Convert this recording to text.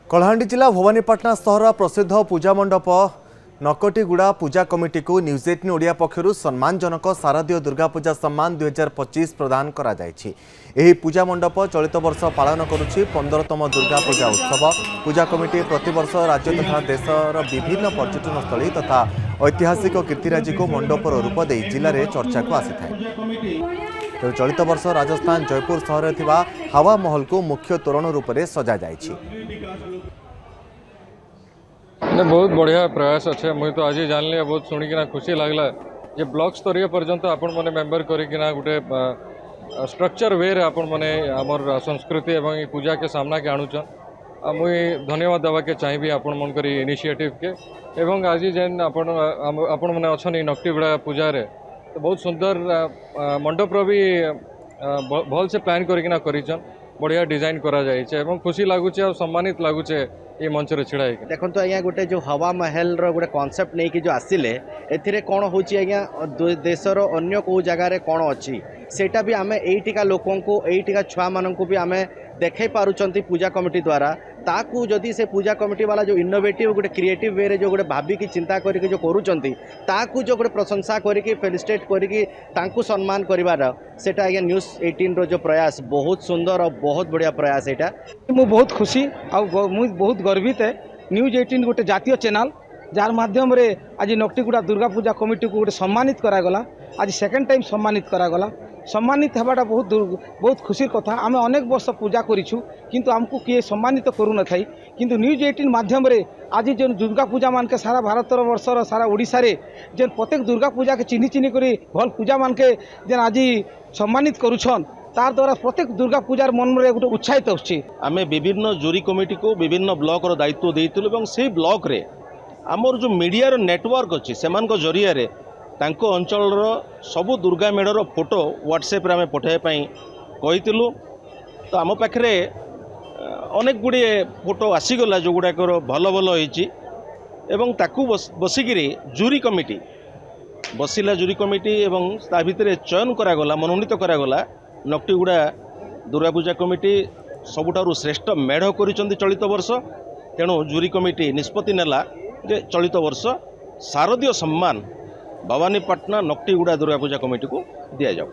कलाहांडी जिला भवानीपाटना सहर प्रसिद्ध पूजा मंडप नकटीगुड़ा पूजा कमिटी को न्यूज 18 ओडिया पक्षरु सम्मानजनक शारदीय दुर्गा पूजा सम्मान 2025 प्रदान करा जायछि। एही पूजा मंडप चलित वर्ष पालन करुछि 15तम दुर्गा पूजा उत्सव। पूजा कमिटी प्रतिवर्ष राज्य तथा देशर विभिन्न पर्यटन स्थली तथा ऐतिहासिक कीर्तिराजी को मंडपर रूप दे जिले में चर्चा को आसी था। चलित वर्ष राजस्थान जयपुर सहर थिबा हावा महल को मुख्य तोरण रूप में सजा जायछि। बहुत बढ़िया प्रयास अच्छे मुझे तो आज जानली बहुत शुणिकिना खुशी लगला ये ब्लॉक स्तरीय पर्यंत आपण मैंने मेम्बर करिकिना गोटे स्ट्रक्चर वे रे आपण मैंने आमर संस्कृति एवं पूजा के सामना के आणुचन मुई धन्यवाद देवा के चाहिए आपण मन करी इनिशिएटिव के एवं आज जेन आपण मैंने अच्छन नकटीगुड़ा पूजा रे तो बहुत सुंदर मंडप भी भल से प्लान करिकिना करिचन बढ़िया डिजाइन करा जाइए एवं खुशी लगुचे और सम्मानित लगुचे ये मंच रे छिड़ा है। देखो तो आज्ञा गोटे जो हवा महल रो गोटे कॉन्सेप्ट नहीं कि जो आसिले एथिरे कौन होची आज्ञा देशर अन्य को जगह रे कौन अच्छी सेटा भी आमे एइटिका लोकों को एइटिका छुआ मानन को भी आमे देखे पारुचंती पूजा कमिटी द्वारा ताकू जदि से पूजा कमिटी वाला जो इनोवेटिव गोटे क्रिएटिव वे रे जो गोटे भाबी की चिंता करके जो करूचंती ताकू जो गोटे प्रशंसा करके फेलिसिटेट करके तांकू सम्मान करिवार सेटा आज्ञा न्यूज 18 रो जो प्रयास बहुत सुंदर और बहुत बढ़िया प्रयास एटा मु बहुत खुशी और मु बहुत गर्वित है न्यूज 18 गोटे जातीय चैनल जार माध्यम रे आज नकटीगुड़ा दुर्गा पूजा कमिटी को गोटे सम्मानित करागला आज सेकेंड टाइम सम्मानित करागला सम्मानित हवाटा बहुत खुशी कथा आम अनेक वर्ष पूजा करूँ किंतु आमको किए सम्मानित करू न थाई किंतु न्यूज 18 माध्यम रे आज जो दुर्गा पूजा मान के सारा भारत वर्षर सारा ओडिशा रे जेन प्रत्येक दुर्गा पूजा के चिन्ह चिन्ह करी भल पूजा मान के जेन आज सम्मानित करूछन तार द्वारा प्रत्येक दुर्गा पूजार मन में गोटे उत्साहित होछि। आमे विभिन्न जूरी कमिटी को विभिन्न ब्लॉक रो दायित्व देइतलु एवं से ब्लॉक रे आमर जो मीडिया रो नेटवर्क अच्छी सेमान को जरिया रे तांको अंचल रो सबु दुर्गा मेढ़र फोटो व्हाट्सएप रे आमे पठाइबा कहितलु तो आम पाखरे अनेक गुड़े फोटो आसीगला जो गुड़ाक भल भल होइछि एवं ताकू बसिकिरी जूरी कमिटी बसिला जूरी कमिटी एवं ता भितरे चयन करागला मनोनीत करागला नकटीगुड़ा दुर्गा पूजा कमिटी सबुठारु श्रेष्ठ मेढ़ करिसंती चलित वर्ष तेणु जूरी कमिटी निष्पत्ति नेला जे चलित वर्ष शारदीय सम्मान भवानीपाटना नकटीगुड़ा दुर्गा पूजा कमिटी को दिया जाऊ।